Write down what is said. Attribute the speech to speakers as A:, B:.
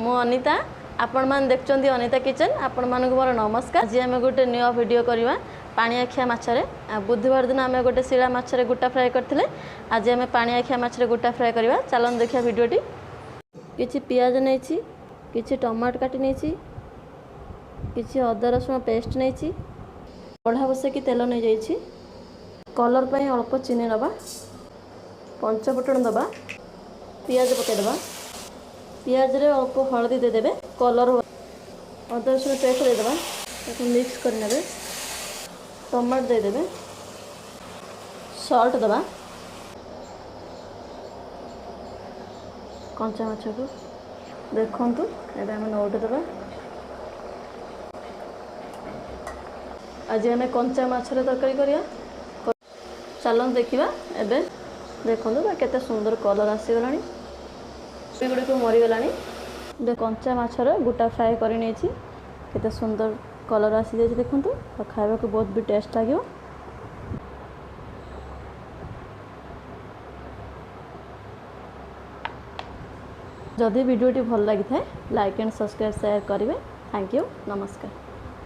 A: मु अनिता आपण मान देखचंदी अनिता किचन आपण मानक मोर नमस्कार। आज आम गोटे न्यू वीडियो करवा पाणिआखिया माछरे। बुधवार दिन आम गोटे शिला माछरे गुटा फ्राए करथिले। आज आम पाणिआखिया माछरे गुटा फ्राए करवा। चलन देखिया वीडियोटी। किछि पियाज नेछि, किछि टमाटर काटी नेछि, किछि अदा रसुण पेस्ट नेछि, कढ़ा बसे कि तेल नै जाइछि। कलर पई अल्प चीनी नबा, पंचफुटण दबा, पियाज पके दबा। पियाज रे अल्प हळदी दे देबे, कलर अदा रसुण पेस्ट दे दबा, ताको मिक्स कर नेबे। टमाटर दे देबे, सॉल्ट दबा, कंचा माछ को देखंतु एबे हम नोट दबा। आज आम कंचा माछर तरकारी करिया। चलन देखिबा एबे देखंतु केते सुंदर कलर आसीगलानी, सेगुडी को मरीगलानी। दे कंचा माछर गुटा फ्राए करि नेछि, केते सुंदर कलर आसी जाय देखंतु। तो खाइबा को बहुत भी टेस्ट लागियो। जदि वीडियोटी भल लगी थाए लाइक एंड सब्सक्राइब शेयर करेंगे। थैंक यू, नमस्कार।